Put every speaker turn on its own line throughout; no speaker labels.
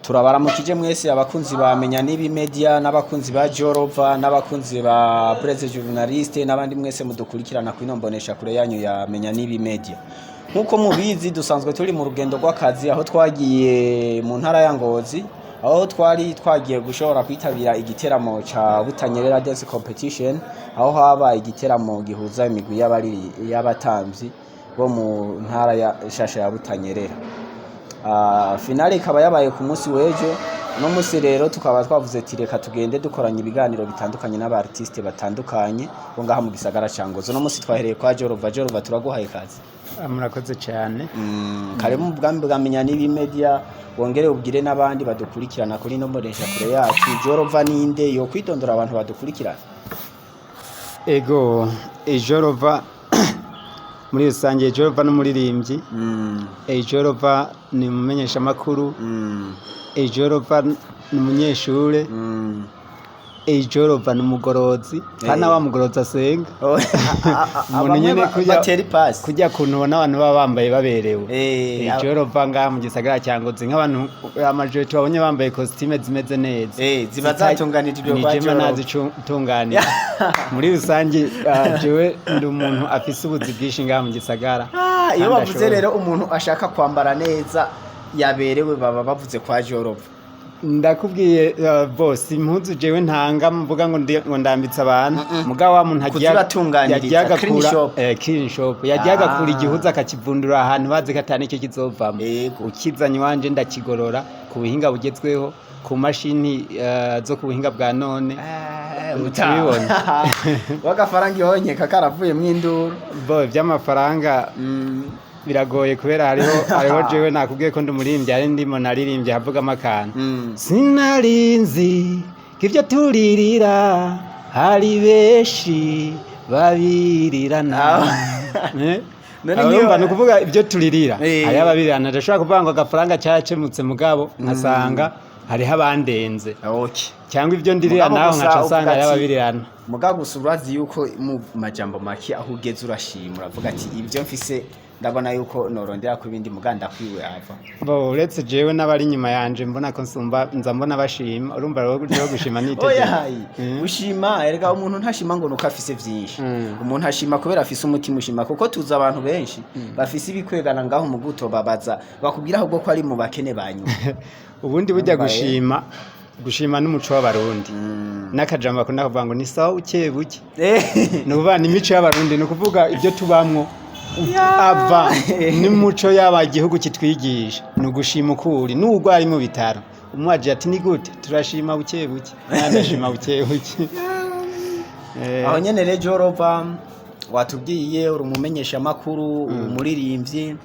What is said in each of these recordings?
Turabaramukije mwese abakunzi ba Menya N'Ibi Média n'abakunzi ba Jorova n'abakunzi ba Presse Journaliste n'abandi mwese mudukurikirana kwinombonesha kure yanyu ya Menya N'Ibi Média. Nkuko mubizi dusanzwe turi mu rugendo rw'akazi aho twagiye mu ntara ya Ngozi, aho twagiye gushobora kwitabira igiteramo ca Butanyerera Dance Competition, aho haba igiteramo gihuza imigwi y'abatamvyi bo mu ntara ya Shasha ya Butanyerera. Finale ikaba yabaye ku munsi w'ejo. No munsi rero tukaba twavuze ati reka tugende dukoranya ibiganiro bitandukanye n'aba artiste batandukanye bo ngaha mu gisagara ca Ngozi. No munsi twahereye kwa Jorova. Jorova, turaguhaye kazi.
Murakoze cyane.
Karibu mu bwambi bwa Menya N'Ibi Média, wongere ubwire n'abandi badukurikirana kuri nombonesha kure yacu. Jorova ninde yo kwitondora abantu badukurikirana?
Ego, Jorova muri rusange Jorova n'umuririmbyi. Jorova ni umumenyesha makuru. Jorova ni umunyeshure. Jorova ni umugorozi, hana wa mugorozi asenga. Umuntu nyene kujya kuntu ubona abantu baba bambaye baberewe. Jorova ngaha mu gisagara cya Ngozi nk'abantu amajoro tubabonye bambaye costume zimeze neza.
Ziba zatunganije ibyo kwa
Jorova. Nije nazitunganije. Muri rusange jewe ndi umuntu afise ubuzi bwinshi ngaha mu gisagara.
Iyo bavuze rero umuntu ashaka kwambara neza yaberewe baba bavuze kwa Jorova.
Ndakubwiye Bose impuzu jewe ntanga mvuga ngo ndambitse abantu mugabo wa muntu
yagiyaga
clean shop yagiyaga kuri igihuza akakivundura ahantu bazi katane cyo kizovamo. Ukizanye wanje ndakigorora ku buhinga bugezweho ku mashini zo ku buhinga bwa none.
Utabibona wagafaranga yonye kakaravuye mw'induru
bo vy'amafaranga. Biragoye kubera hariho jewe nakubwiye ko ndumurimbye ari ndimo naririmbye havuga amakana. Sinarinzi kivyo turirira hari beshi babirirana. Urumva ni ukuvuga ibyo turirira hari ababirirana. Ndashobora kuvuga ngo agafaranga cyacemutse mugabo nkasanga hariho abandenze. Cyangwa ibyo ndirira naho nkaca nsanga hari ababirirana.
Mugabo gusa urazi yuko mu majambo make aho ugeze urashima uravuga ati ibyo mfise ndabona yuko norondera ku bindi muganda kwiwe ava.
Bo uretse jewe n'abari nyuma yanje mbona ko nza mbona bashima. Urumva rero gushima nitege.
Ushima erega umuntu ntashima ngo nuko afise vyinshi. Umuntu ashima kubera afise umutima ushima kuko tuza abantu benshi bafise ibikwegana ngaho mu guto babaza bakubwira ahubwo ko ari mu bakene banyu.
Ubundi burya gushima n'umuco w'abarundi. N'akajambo bakunda kuvuga ngo ni sawa ukebuke. Nukuvuga ni imico y'abarundi, nukuvuga ibyo tubamwo ava n'umuco y'aba igihugu kitwigisha ni ugushima ukuri n'ubwo ari mu bitaro. Umwaje ati ni gute turashima bukebuke ndashima bukebuke.
Aho nyene rero Jorova watubwiye uri umumenyesha makuru, umuririmbyi,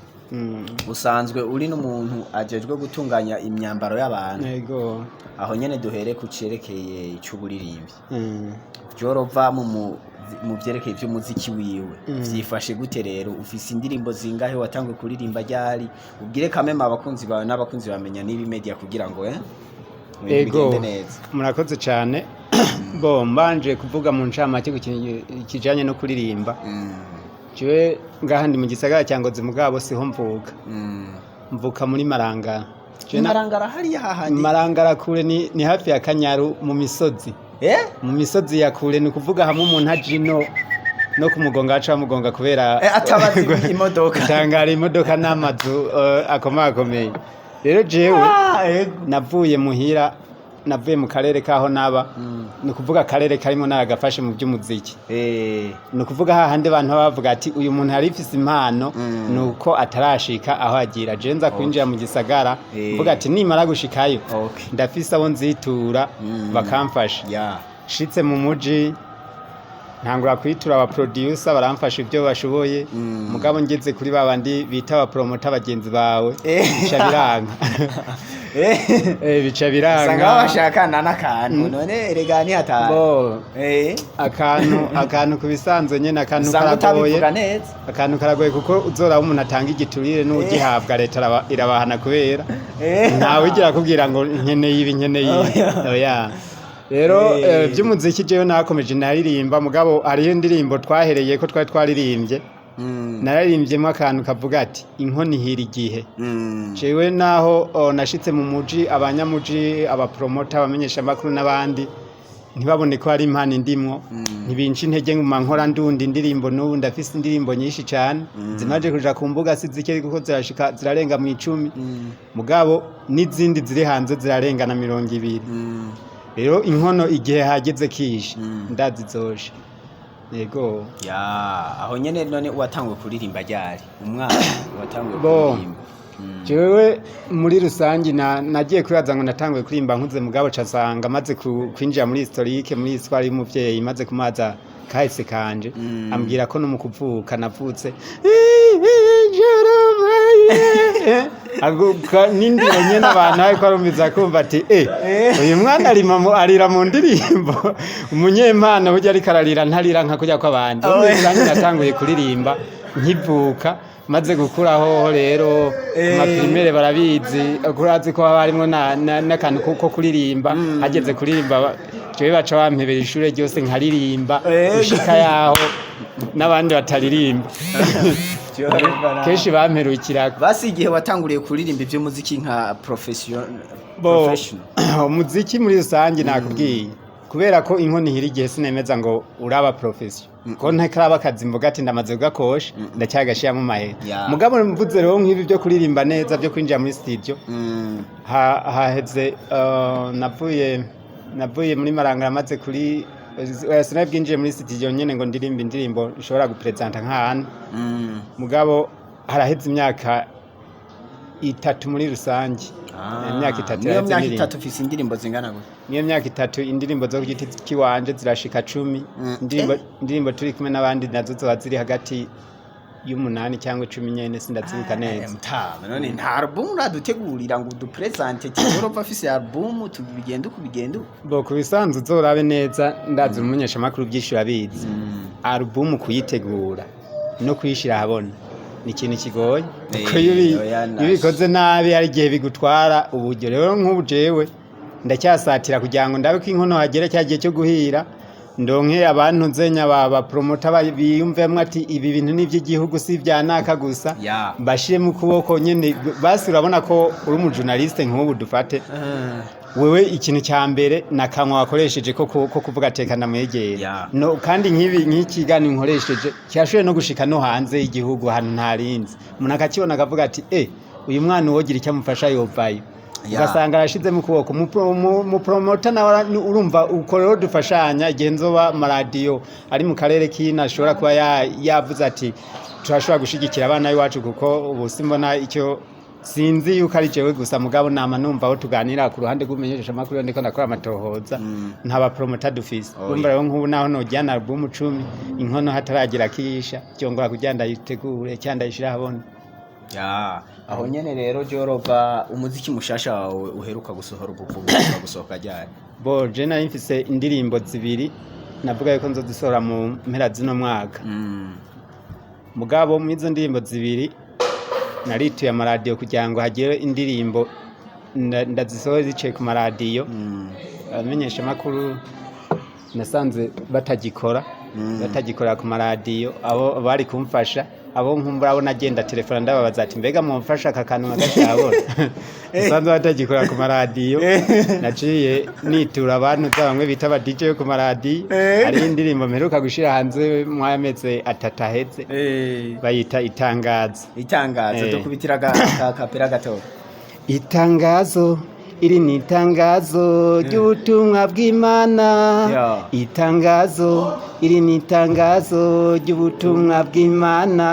usanzwe uri n'umuntu ajejwe gutunganya imyambaro y'abantu.
Yego.
Aho nyene duhere ku cerekeye icy'uburirimbyi. Jorova mu byerekeye by'umuziki wiwe vyifashe gute rero? Ufise indirimbo zingahe watangwe kuririmba ryari? Ubwire kamema abakunzi bawe n'abakunzi bamenya N'Ibi Média kugira ngo bigende neza.
Murakoze cyane. Bo mbanje kuvuga mu ncamake kijanye no kuririmba. Jewe ngaha ndi mu gisagara cya Ngozi mugabo siho mvuka. Mvuka muri Marangara.
Marangara hariya hahandi.
Marangara kure ni hafi ya Kanyaru mu misozi. Mu misozi ya kure ni kuvuga hamwe umuntu ajino no kumugonga aca mugonga kubera
atabazi imodoka
tangara imodoka n'amazu akomeye. Rero jewe navuye muhira, navuye mu karere kaho naba. Ni kuvuga karere karimo n'agafashe mu by'umuziki. Ni kuvuga hahandi abantu bavuga ati uyu muntu hari ifise impano nuko atarashika aho agira. Je nza kwinjira mu gisagara mvuga ati nimara gushikayo ndafise abo nzitura bakamfasha. Shitse mu muji ntangura kwitura aba producer baramfasha ibyo bashoboye. Mugabo ngeze kuri babandi bita aba promoter bagenzi bawe bica biranga. Bica biranga
sanga bashakana n'akantu none erega ni hatanu.
Akantu kubisanzwe nyene akantu karagoye. Akantu karagoye kuko uzora umuntu atanga igiturire n'ugihabwa leta irabahana kubera ntawe igira kubwira ngo nkeneye ibi. Oya. Rero by'umuziki jewe nakomeje naririmba mugabo hariyo indirimbo twahereye ko twari twaririmbye nararimbyemo akantu kavuga ati inkono ihira igihe jewe naho nashitse mu muji abanyamuji abapromota abamenyesha makuru n'abandi ntibabone ko ari impano indimwo ntibinca intege mu mankora ndundi indirimbo n'ubu ndafise indirimbo nyinshi cyane zimaje kuja ku mbuga sizike kuko zirashika zirarenga mu 10 mugabo n'izindi ziri hanze zirarenga na 200 rero inkono igihe hageze kishe ndazizoshe yego
ya aho nyene none watangwe kuririmba ryari umwana watangwe kuririmba
jewe muri rusangi nagiye kwibaza ngo natangwe kuririmba nkuze mugabo casanga maze kwinjira muri historique muri histoire y'umuvyeyi maze kumaza kahise kanje ambwira ko no mu kuvuka navutse aguka nindiro nyene abantu ariko arumviza kumva ati uyu mwana arira mu ndirimbo umunyempano burya ariko ararira ntarira nka kujya kw'abandi muri rusangi natanguye kuririmba nkivuka maze gukuraho rero amaprimere barabizi kurazi ko habarimo n'akantu ko kuririmba hageze kuririmba jewe baca bampebera ishure ryose nkaririmba gushika yaho n'abandi bataririmba kenshi bamperukira
basi igihe watanguriye kuririmba ivyo muziki nka professional
umuziki muri rusange nakubwiye kubera ko inkono ihira igihe sinemeza ngo uraba profession ko ntakaraba akazi mvuga ati ndamaze kugakosha ndacyagashiramo mahera mugabo mvuze rero nk'ibi byo kuririmba neza byo kwinjira muri studio haheze navuye muri marangara maze kuri sinabwinjiye muri studio nyene ngo ndirimba indirimbo ishobora gupresenta nk'ahantu mugabo haraheze imyaka 3 muri rusange imyaka 3
niyo myaka 3 ufise indirimbo zingana gute
niyo myaka 3 indirimbo zo kugiti kiwanje zirashika 10 indirimbo turi kumwe n'abandi nazo zo ziri hagati y'umunani cyangwa 10 nyene sindazibuka neza
none nta album uradutegurira ngo dupresente cyangwa afise album tubigenda ukubigenda
bo kubisanzwe uzorabe neza ndazi umunyesha makuru byishura bizi album kuyitegura no kuyishira habona ni ikintu kigoye ko yubikoze nabi hari igihe bigutwara uburyo rero nk'ubu jewe ndacyasatira kugira ngo ndabe ko inkono hagera cyagiye cyo guhira ndonke abantu nzenya baba promota biyumvemwe ati ibi bintu ni by'igihugu si byanaka gusa bashire mu kuboko nyene basi urabona ko uri mu journaliste nk'ubu dufate wewe ikintu cya mbere nakanwa wakoresheje ko kuvuga tekana mwegera no kandi nk'ikigani nkoresheje cyashoye no gushika no hanze y'igihugu hano ntarinzi umuntu akakibona akavuga ati uyu mwana wogira icyo amufasha yovayo ugasanga arashize mu kuboko mu promota nawe urumva uko rero dufashanya igihe nzoba maradiyo ari mu karere k'ina ashobora kuba yavuze ati turashobora gushigikira abana b'iwacu kuko ubu simbona icyo sinzi yuko ari jewe gusa mugabo nama numva aho tuganira ku ruhande rw'umenyesha makuru ndiko ndakora amatohoza ntaba promoter dufise urumva rero nk'ubu naho nojyana album 10 inkono hataragira kisha cyongora kujyanda yitegure cyanda yishira habona
aho nyene rero jorova umuziki mushasha wawe uheruka gusohora ubuvuga gusohoka ryari
bo je nari mfise indirimbo zibiri navuga yuko nzozisohora mu mpera zino mwaka mugabo mu izo ndirimbo zibiri narituye amaradiyo kugira ngo hagere indirimbo ndazisohora zicaye ku maradiyo abamenyesha makuru nasanze batagikora ku maradiyo abo bari kumfasha abo nkumbura abo nagenda telefone ndababaza ati mbega mumfasha aka kantu nagashobora nasanze batagikora ku maradiyo naciye nitura abantu bamwe bita aba DJ ku maradiyo ari indirimbo mperuka gushira hanze mu ameze 3 ahetse bayita itangazo
dukubitira kapera gato
itangazo iri ni itangazo ry'ubutumwa bw'Imana itangazo iri ni itangazo ry'ubutumwa bw'Imana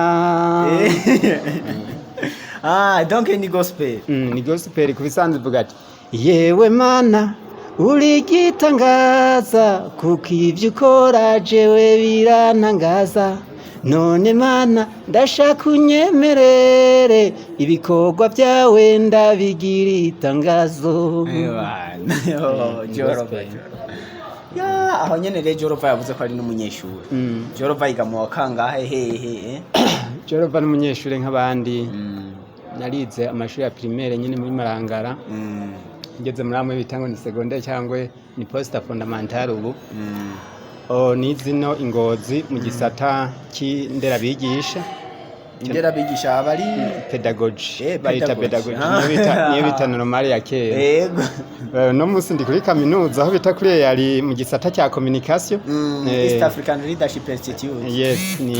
donc ni gospel
ni gospel kubisanzwe vuga ati yewe mana uri gitangaza kuko ivyo ukora jewe birantangaza none mana ndashaka unyemerere ibikorwa byawe ndabigira itangazo
aho nyene rero Jorova yavuze ko ari n'umunyeshuri Jorova yiga mu wakangahe hehe
Jorova n'umunyeshuri nk'abandi narize amashuri ya primaire nyine muri Marangara ngeze muri amwe bitango ni secondaire cyangwa ni poste fondamentale ubu nizino ingozi mu gisata cy'inderabigisha
indera bigisha abari
pedagogy bayita pedagogy niyo bita normal ya kera
yego
no musi ndi kuri kaminuza aho bita kuri yari mu gisata cya communication
East African Leadership Institute
yes ni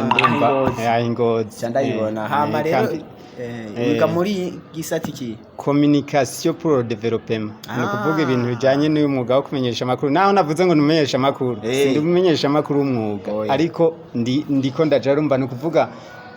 ndumva ingozi
cyandayibona hama rero wiga muri gisata iki
communication pour le développement ni kuvuga ibintu bijanye n'uyu mwuga wo kumenyesha amakuru naho navuze ngo numenyesha amakuru ndi kumenyesha amakuru umwuga ariko ndiko ndajarumba no kuvuga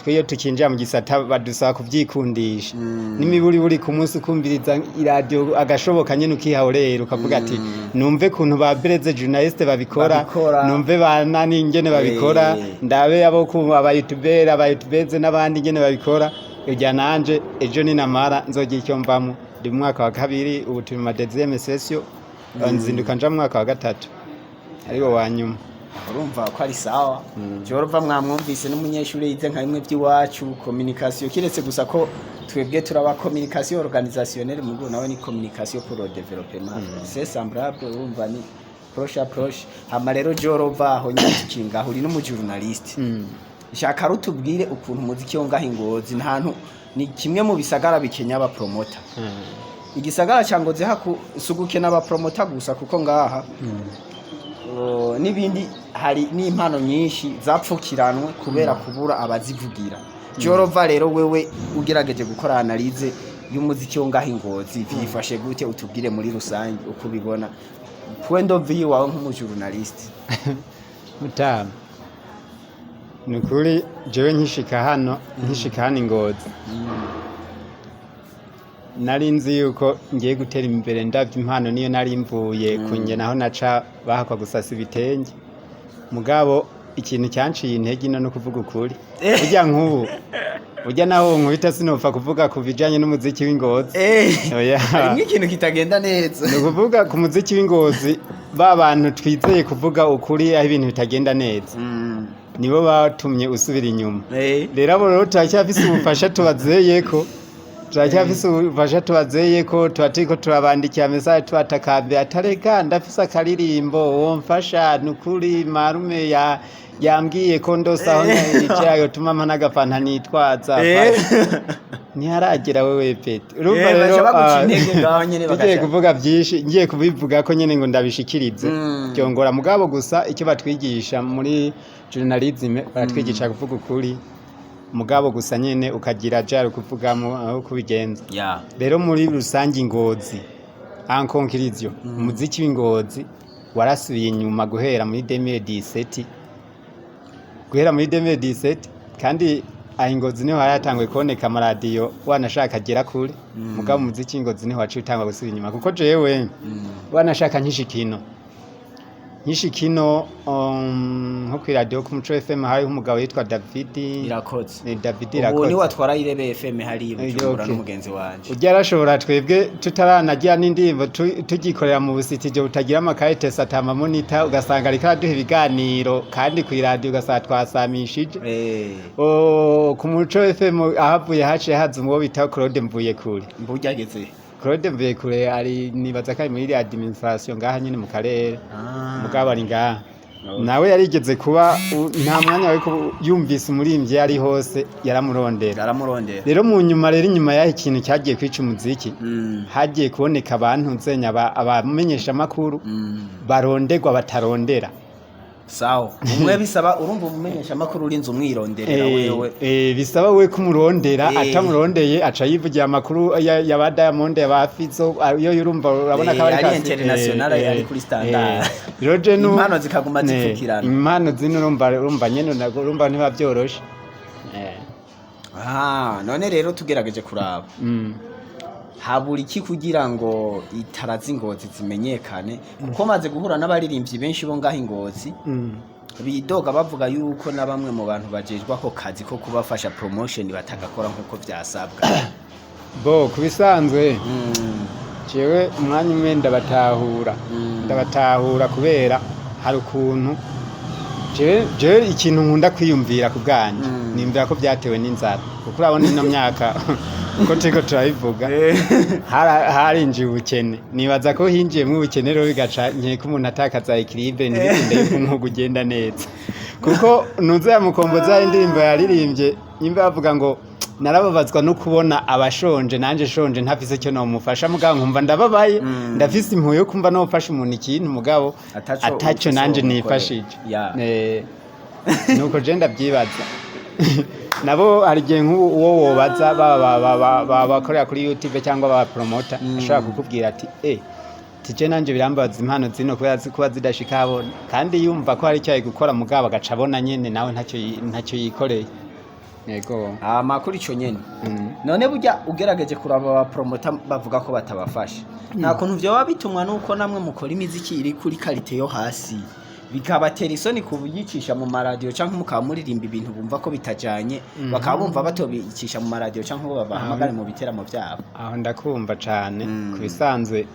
twiyo tukinjira mu gisata badusaba kuvyikundisha n'imiburi buri ku munsi kumviriza iradio agashoboka nyene ukihahorera ukavuga ati numve kuntu ba breze journaliste babikora numve bana n'ingene babikora ndabe abo ku aba youtubers n'abandi ingene babikora ujya nanje ejo ni namara nzogira icyo mvamo ndi mu mwaka wa kabiri ubu turi mu deuxième session nzinduka nja mu mwaka wa gatatu ariwo wanyuma
urumva ko ari sawa jorova mwamwumvise n'umunyeshuri yize nka bimwe by'iwacu communication kiretse gusa ko twebwe turaba communication organisationnelle mu nawe ni communication pour le développement c'est semblable urumva ni proche hama rero jorova aho nyakikinga uri n'umujournaliste shaka rutubwire ukuntu muziki yo ngaha ingozi ntantu ni kimwe mu bisagara bikenya aba promoter igisagara cyangoze haku suguke n'aba promoter gusa kuko ngaha nibindi hari n'impano nyinshi zapfukiranwe kubera kubura abazivugira jorova rero wewe ugerageje gukora analyse y'umuziki wo ngaha ingozi vyifashe gute utubwire muri rusange uko bibona point of view wawe nk'umujournaliste
mutama nukuri jewe nkishika hano ingozi nari nzi yuko ngiye gutera imbere ndavye impano niyo nari mvuye kunye naho naca bahakwa gusasa ibitenge mugabo ikintu cyanciye intege no kuvuga ukuri burya nk'ubu burya naho nkubita sinopfa kuvuga ku bijanye n'umuziki w'ingozi
harimo ikintu kitagenda neza
ni kuvuga ku muziki w'ingozi ba bantu twizeye kuvuga ukuri aho ibintu bitagenda neza nibo batumye usubira inyuma rero abo rero turacyafise ubufasha tubazeyeko tubatiko turabandikira message tubatakambye atareka ndafise akaririmbo womfasha nukuri marume yambwiye ko ndosaho icyayo tuma mpana agafanta nitwaza ntiharagera wewe pete urumva rero ngiye kuvuga byinshi ngiye kubivuga ko nyene ngo ndabishikirize byongora mugabo gusa icyo batwigisha muri journalism baratwigisha kuvuga ukuri mugabo gusa nyene ukagira jaro kuvugamo aho kubigenza rero muri rusange ingozi ankonkirizyo umuziki w'ingozi warasubiye inyuma guhera muri 2017 kandi ingozi niho hayatanguye kuboneka amaradiyo wanashaka agera kure mugabo umuziki w'ingozi niho waciye utangwa gusubira inyuma kuko jewe wanashaka nkishikino nko kuri radio ku Muco FM hari umugabo yitwa David
Irakoze
Irakoze
ubu ni watwara irebe FM hari ibijura n'umugenzi wanje
ujya arashobora twebwe tutaranagira n'indimbo tugikorera mu busitije butagira amakayite satama monitor ugasanga ariko aduha ibiganiro kandi ku radio ugasanga twasamishije ku Muco FM ahavuye haciye haza umwo bita Claude Mvuye kure
mbujyageze
Claude Mvuye kure ari nibaza ko ari muri administration ngaha nyine mu karere mugabo ari ngaha nawe yarigeze kuba nta mwanya we yumvise umurimbyi yari hose yaramurondera rero mu nyuma rero inyuma yaho ikintu cyagiye kwica umuziki hagiye kuboneka abantu nzenya abamenyesha makuru baronderwa batarondera
sawa umwe bisaba urumva umumenyesha makuru urinze umwironderera wewe
bisaba we kumurondera atamurondeye aca yivugira amakuru ya ba Diamond ya ba Fizo yo urumva urabona ko
ari international ari kuri standard
roje no
impano zikaguma zipfukirana
impano zino urumva nyene urumva ntiba byoroshe
none rero tugerageje kuraba habura iki kugira ngo itarazi ingozi zimenyekane kuko maze guhura n'abaririmbyi benshi bo ngaho ingozi bidoga bavuga yuko na bamwe mu bantu bajejwe ako kazi ko kubafasha promotion batagakora nkuko byasabwa
bo kubisanzwe jewe umwanya umwe ndabatahura kubera hari ukuntu jewe ikintu nkunda kwiyumvira ku bwanjye nimvira ko byatewe n'inzara kuko urabona ino myaka uko turiko turabivuga harinjiye ubukene nibaza ko hinjiyemwo ubukene rero bigaca nkeka umuntu atakaza equilibre ntibikunde yuko umwuga ugenda neza kuko nuza ya mukomboza indirimbo yaririmbye nyimba bavuga ngo narababazwa no kubona abashonje nanje shonje ntafise cyo no mufasha mugabo nkumva ndababaye ndafise impuyo yo kumva no mufasha umuntu ikintu mugabo ataco nanje nifashije nuko je ndabyibaza nabo hari gihe uwo wobaza bakorera kuri YouTube cyangwa ba promoter ashaka kukubwira ati tije nanje birambaza impano zino kuba zidashika abona kandi yumva ko hari cyayi gukora mugabo agaca abona nyene nawe ntacyo yikoreye yego
amakuru ico nyene none burya ugerageje kuraba ba promoter bavuga ko batabafasha nta kuntu vyo babitumwa nuko namwe mukora imiziki iri kuri qualité yo hasi bikabatera isoni kubiyicisha mu maradio canke mukamuririmba ibintu bumva ko bitajanye bakabumva batobicisha mu maradio canke bo babahamagara mu biteramo byabo
aho ndakumva cane kubisanzwe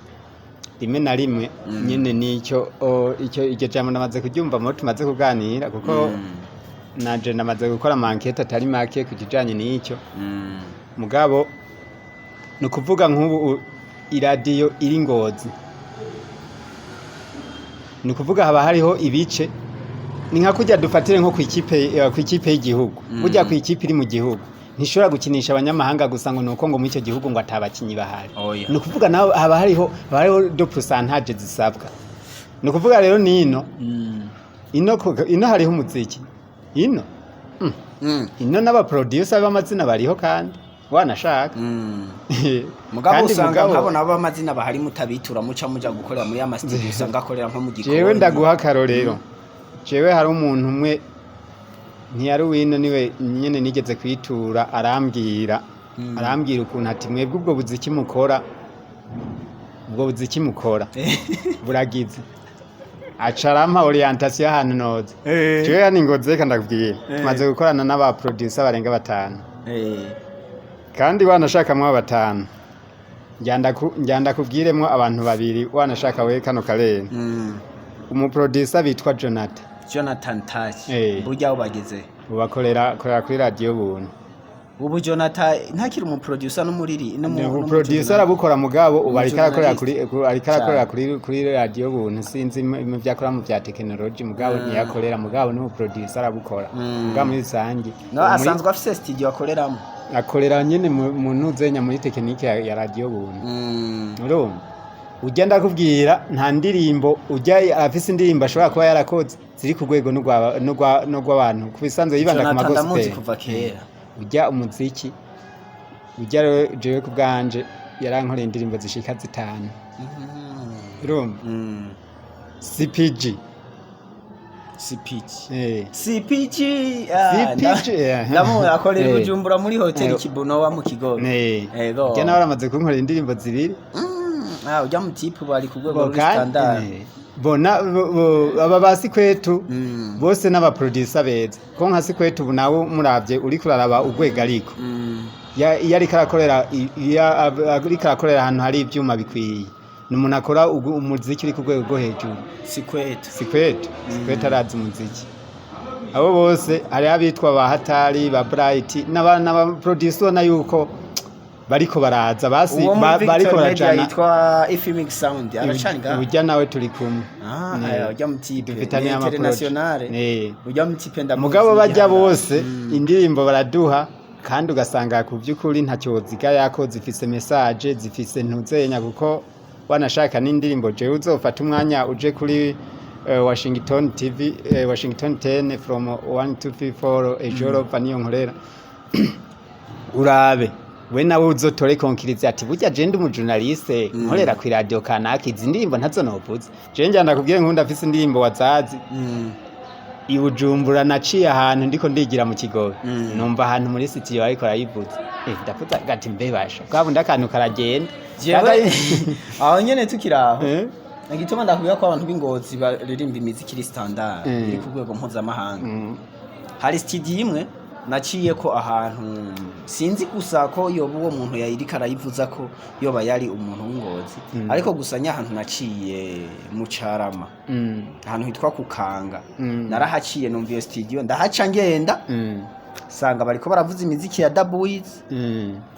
rimwe na rimwe nyene nicyo icyo cyamo namaze kuryumva mu tumaze kuganira kuko naje namaze gukora mankete atari make kujijanye n'icyo mugabo no kuvuga nk'ubu iradio iri Ngozi ni kuvuga haba hariho ibice ni nka kujya dufatire nko ku ikipe y'igihugu burya ku ikipe iri mu gihugu ntishobora gukinisha abanyamahanga gusa ngo nuko ngo mu icyo gihugu ngo atabakinyi bahari ni kuvuga naho haba hariho do pourcentage zisabwa ni kuvuga rero nino ino hariho umuziki ino n'aba producer b'amazina bariho kandi wanashaka
mugabo usanga nkabona abo amazina bahari mutabitura muca muja gukorera muri ama studio usanga akorera nko mu gikoni
jewe ndaguha karorero jewe hari umuntu umwe ntiyari wino niwe nyene nigeze kwitura arambwira ukuntu ati mwebwe ubwo buziki mukora buragize acarampa orientation ahantu noze jewe yani Ngozi kandi ndakubwiye maze gukorana n'aba producer barenga 5 kandi wanashakamwe 5 njyanda kubwiremwo abantu 2 wanashaka we kano karere umuproducer bitwa Jonathan
Touch burya ubageze
ubakorera kuri radio buntu
ubu Jonathan ntakiri umuproducer
producer arabukora mugabo ubarikarakorera kuri radio buntu sinzi mu byakora mu bya technology mugabo ntiyakorera mugabo no producer arabukora mugabo muri sangi
no asanzwe afise studio akoreramo
akorera nyene mu nuzenya muri tekinike ya radio buntu urumva ugenda kubwira nta ndirimbo ujya afise indirimbo ashobora kuba yarakoze ziri ku rwego n'urw'abantu kubisanzwe yibanda ku magospel
kuva kera
ujya umuziki ujya jewe ku bwanje yarankoreye indirimbo zishika 5 urumva CPG
ndamu akorera Bujumbura muri hotel Kibono wa mu Kigobe
yego jya nawe aramaze kunkorera indirimbo 2
ujya mu tipe bari ku rwego rwa standard
bona aba basi kwetu bose n'aba producer beza ko nka sikwetu ubu nawe muravye uri kuraraba urwego ariko yari karakorera ahantu hari ivyuma bikwiye numuntu akora umuziki uri ku rwego rwo hejuru sikwetu arazi umuziki abo bose hari abitwa ba Hatari ba Bright n'aba producer na yuko bariko baraza basi bariko barajana
yitwa Ifimic Sound aracanga
ujya nawe turi kumwe
ujya mu tipe
international
ujya mu tipe
mugabo bajya bose indirimbo baraduha kandi ugasanga ku byukuri ntacyo ziga yako zifise message zifise ntuzenya kuko wanashaka n'indirimbo je uzofata umwanya uje kuri Washington TV Washington 10 from 1234 ejoro paniyo nkorera urabe we nawe uzotore konkiriza ati burya je ndi umujournaliste nkorera ku radio kanaka izi ndirimbo ntazo novuze je njyana kubwiye nkunda afise indirimbo wazazi Ibujumbura naciye ahantu ndiko ndigira mu Kigobe numva ahantu muri studio ariko arayivuza ndavuza gati mbebasha kwabo ndakantu karagenda
aho nyene tukiraho ngituma ndakubwira ko abantu b'Ingozi baririmba imiziki iri standard iri ku rwego mpuzamahanga hari studio imwe naciye ko ahantu sinzi gusa ko yoba uwo muntu yayirika arayivuza ko yoba yari umuntu w'Ingozi ariko gusa nyahantu naciye mu Carama ahantu hitwa Kukanga narahaciye numviye studio ndahaca ngenda sanga bariko baravuza imiziki ya Dabuiz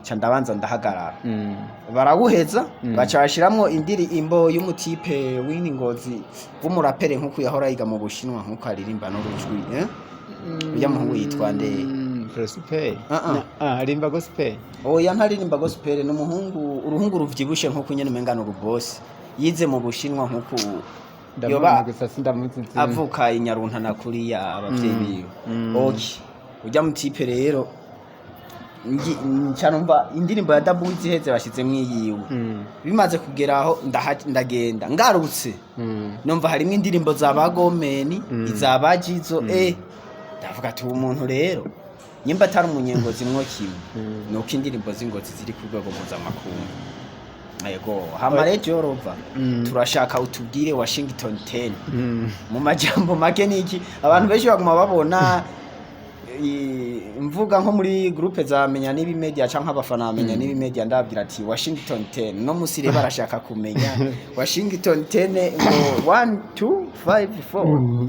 ca ndabanza ndahagarara barawuheza baca bashiramwo indirimbo y'umutipe w'ini Ngozi w'umurapere nkuko yahora yiga mu Bushinwa nkuko aririmba n'urujwi uya muhungu yitwa nde
gospel arimba gospel
oya ntaririmba gospel n'umuhungu uruhungu ruvyibushe nkuko nyene mengano Bose yize mu Bushinwa nkuko yoba avuka inyaruntana kuri ya abavyeyi biwe okay ujya mutipe rero ncanumva indirimbo ya Dabuiz iheze bashizemwo yiwe bimaze kugeraho ndagenda ngarutse numva harimo indirimbo za bagomeni izabajizo ndavuga ati umuntu rero nyimba atari umunyengozi mwo kimwe nuko indirimbo z'ingozi ziri ku rwego mpuzamakungu yego hamare jorova turashaka utubwire Washington 10 mu majambo make niki abantu benshi baguma babona mvuga nko muri groupe za Menya N'Ibi Média canke abafana Menya N'Ibi Média ndabwira ati Washington 10 no musire barashaka kumenya Washington 10 ngo 1 2 5 4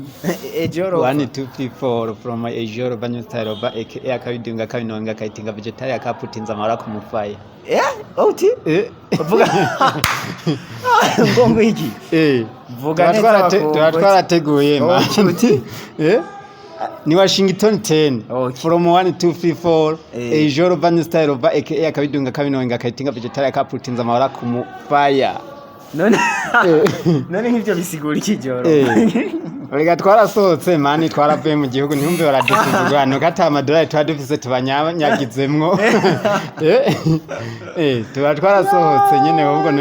ejoro
1 2 3 4 from my ejoro banyo style ba akabidunga kabinonga kaitinga vegetarian akaputinza mara kumufaya
outi vuga ngongo iki vuga neza
twarateguye ma ni Washington 10 from 1 2 3 4 ejoro banyo style ba akabidunga kabinonga kaitinga vegetarian akaputinza mara kumufaya
none nk'ivyo bisigura iki joro
Rega twarasohotse mani twaravuye mu gihugu ntihumbe baradufuzwa no kata amadolari twadufise tubanyagizemwo tuba twarasohotse nyene ahubwo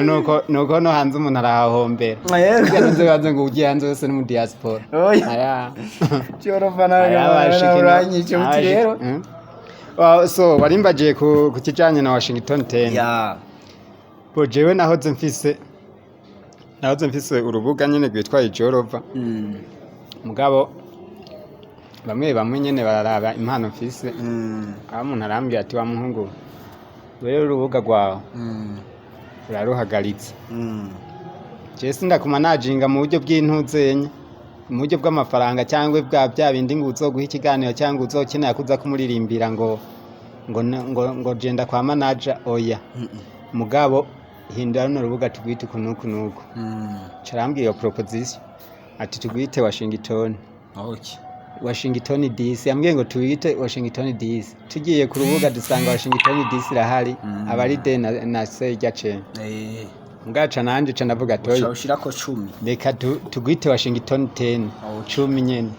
nuko no hanze umuntu arahahombera tuganze baze ngo ugiye hanze wese mu diaspora aya
joro banaranyije muti rero
so warimbaje ku kijanye na Washington 10 bo jewe nahoze mfise urubuga nyene rwitwa Ijorova mugabo bamwe nyene bararaba impano mfise umuntu arambwira ati wa muhungu wewe urubuga rwawe uraruhagaritse je sindakuma najinga mu buryo bw'intuzenye mu buryo bw'amafaranga cyangwa bwa bya bindi ngo uzoguha ikiganiro cyangwa uzokenera kuza kumuririmbira ngo genda kwa manager oya mugabo hindura no rubuga tugwite kunuku carambwiye iyo proposition ati tugwite Washington Washington DC yambwiye ngo tugwite Washington DC tugiye ku rubuga dusanga Washington DC irahari abari de na sejya ce ngaca nanje ca ndavuga toyo
ushirako 10
reka tugwite Washington 10 10 nyene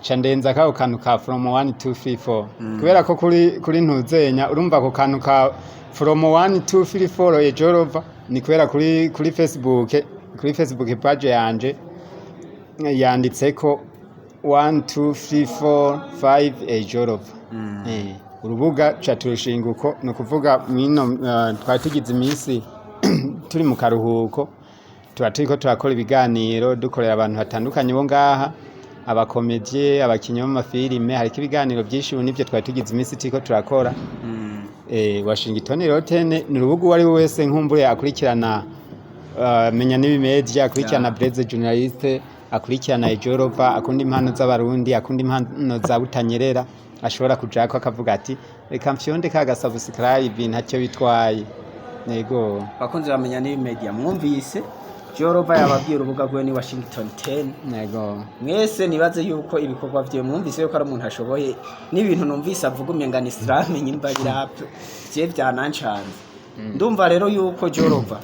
ca ndenza kako kantu ka from 1 2 3 4 kubera ko kuri ntuzenya urumva ko kantu ka from 1 2 3 4 ejorova ni kubera kuri Facebook page yanje yanditseko 1 2 3 4 5 ejorova urubuga ca turushinguko no kuvuga mwino twari tugize iminsi turi mu karuhuko turiko turakora ibiganiro dukorera abantu batandukanye bo ngaha abakomedie abakinyi mu mafilime hari ibiganiro byinshi nivyo twari tugize iminsi turiko turakora Washington rero 10 ni urubuga wari wese nkumbure akurikirana Menya N'Ibi Média akurikirana Blaze journaliste akurikirana Ijorova akundi impano z'abarundi akundi impano za butanyerera ashobora kujako akavuga ati reka mfyonde kaga subscribe ntacyo bitwaye nego
bakunze bamenya N'Ibi Média mwumvise Ijorova yababwiye urubuga rwe ni Washington 10
nego
mwese nibaze yuko ibikorwa vye mwumvise yuko ari umuntu ashoboye n'ibintu numvise avuga umenga ni Islam nyimba birape je byanancanze ndumva rero yuko Ijorova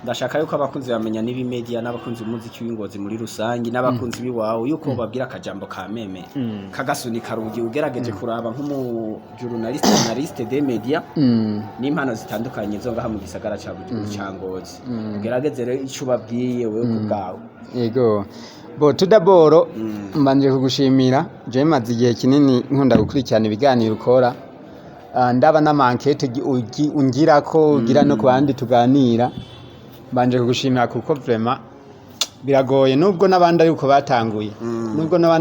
ndashaka yuko abakunzi bamenya N'Ibi Média n'abakunzi umuziki w'ingozi muri rusangi n'abakunzi biwawe yuko babwira akajambo ka meme kagasunika rugi ugerageje kuraba nk'umu journaliste de media n'impano zitandukanye zo ngaha mu gisagara ca Ngozi ugerageze rero ico babwiye wewe ku bwawe
yego bo tudaboro mbanje kugushimira jaime maze igihe kinini nkunda gukurikirana ibiganiro ukora ndaba n'amankete ungirako ugira no ku bandi tuganira banje kugushimira kuko vraiment biragoye nubwo nabandi ariko batanguye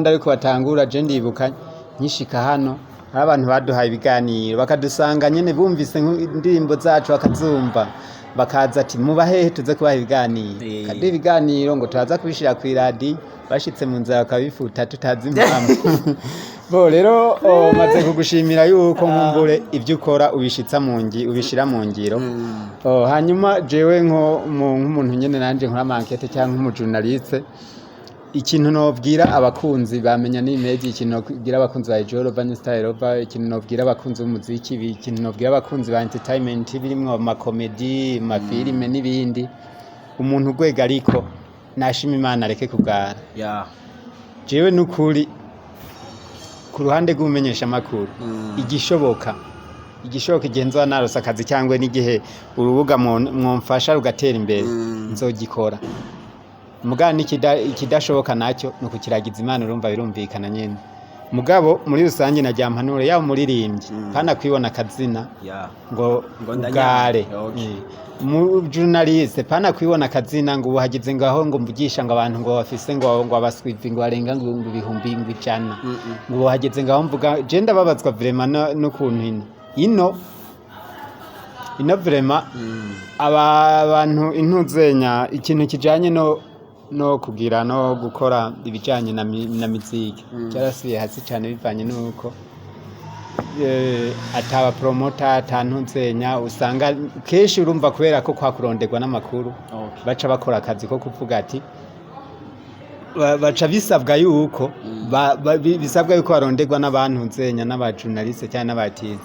ariko batangura je ndibuka nyishika hano hari abantu baduhaye ibiganiro bakadusanga nyene bumvise indirimbo zacu bakazumva bakaza ati mubahehe tuze kubaha ibiganiro kandi ibiganiro ngo turaza kubishira ku radio bashitse mu nzira bakabifuta tutazi impamvu bo rero maze kugushimira yuko nkumbure ibyo ukora ubishira mu ngiro hanyuma jewe nk'umuntu nyene nanje nkora mankete cyangwa nk'umujournaliste ikintu nobwira abakunzi bamenya N'Ibi Media, ikintu nobwira abakunzi ba Jorova New Style Rova, ikintu nobwira abakunzi b'umuziki, ikintu nobwira abakunzi ba entertainment birimwo amakomedi, amafilime n'ibindi, umuntu gwega ariko nashima Imana areke kugara. Jewe nukuri ku ruhande rw'umenyesha makuru igishoboka igenzo narose akazi cyangwa n'igihe urubuga mwomfasha rugatera imbere nzogikora. Mugabo ikidashoboka nacyo no kukiragiza Imana, urumva birumvikana nyene. Mugabo muri rusange najya mpanure yaho muririmbye kana kwibona akazina ngo gare mu journaliste pana kwibona akazina ngo uhagize ngaho ngo mvugisha ngo abantu ngo bafise ngo abasuivre ngo barenga ngo ibihumbi ngo icana ngo uhagize ngaho mvuga je ndababazwa vraiment no kuntu ino vraiment abantu intuzenya ikintu kijanye no kugira no gukora ibijanye na muziki cyarasiye hasi cyane bivanye nuko ataba promoter atantunzenya usanga keshi urumva kubera ko kwakuronderwa n'amakuru baca bakora akazi ko kuvuga ati baca bisabwa yuko bisabwa yuko baronderwa n'abantu nzenya n'abajournaliste cyane n'abatizi,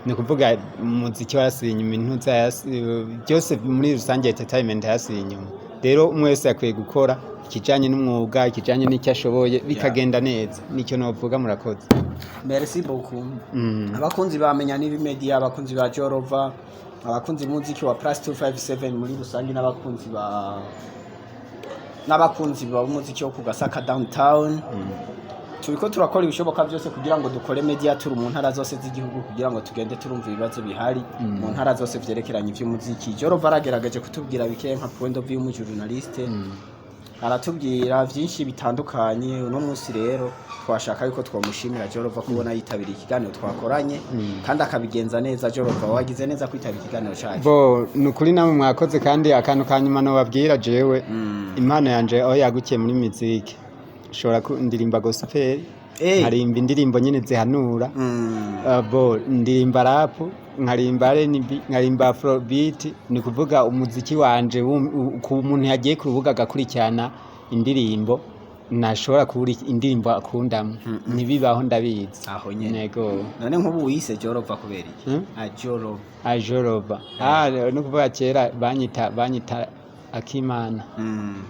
ni kuvuga umuziki warasiye inyuma, intuza byose muri rusange entertainment yasiye inyuma. Rero umwese yakwiye gukora ikijanye n'umwuga, ikijanye n'icyo ashoboye bikagenda neza. Nicyo novuga. Murakoze.
Merci beaucoup. Abakunzi bamenya N'Ibi Media, abakunzi ba Jorova, abakunzi b'umuziki wa Plus 257 muri rusange, n'abakunzi b'umuziki wo kugasaka downtown. Turiko turakora ibishoboka byose kugira ngo dukore media turi mu ntara zose z'igihugu, kugira ngo tugende turumva ibibazo bihari mu ntara zose vyerekeranye ivy'umuziki. Jorova aragerageje kutubwira bike nka point of view y'umujournaliste, aratubwira byinshi bitandukanye. Uno munsi rero twashaka yuko twamushimira Jorova kubona yitabiriye ikiganiro twakoranye kandi akabigenza neza. Jorova wagize neza kwitabira ikiganiro cyacu.
Bo nukuri namwe mwakoze, kandi akantu kanyuma no babwira jewe impano yanje aho yagukiye muri muziki, shora ndirimba gospel, harimba indirimbo nyene zihanura, bo ndirimba rap, nkarimba R&B, nkarimba afrobeat. Ni kuvuga umuziki wanje ku muntu yagiye ku rubuga agakurikirana indirimbo nashobora kubura indirimbo akundamo ntibibaho, ndabizi
aho nyene.
Nego
none nk'ubu wise Jorova kubera iki?
Ajorova no kuvuga kera banyita akimana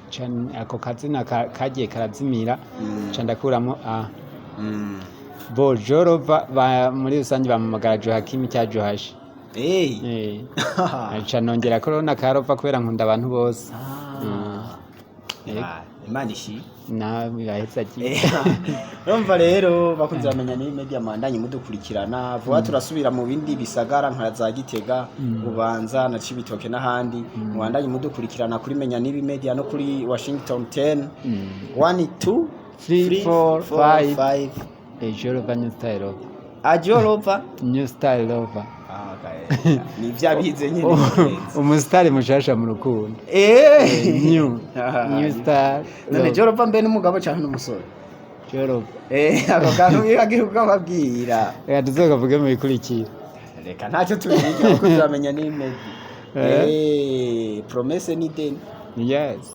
cyane, ako kazina kagiye karazimira candakuramo bo Jorova muri rusange bamamagara Joachim cya Johashi. Aca nongera ko na Karova kubera nkunda abantu bose.
Imana ishi
na birahetse ati
urumva rero bakunze bamenya N'Ibi Media, mandanye mudukurikirana vuba. Turasubira mu bindi bisagara nka za Gitega, Bubanza na Cibitoke n'ahandi. Mwandanye mudukurikirana kuri Menya N'Ibi Media no kuri Washington 10 1 2 3 4 5
Jorova New Style Rova.
Jorova
New Style Rova.
Ni vyabize nyine
umusitari mushasha mu rukundo. New Style.
None Jorova mbe n'umugabo cyane n'umusore?
Jorova
ako kantu yagiye ukababwira.
Reka tuzokavuge mu bikurikira.
Reka ntacyo tubigira kuko turamenya N'Ibi Media. Promesse ni deni.
Yes.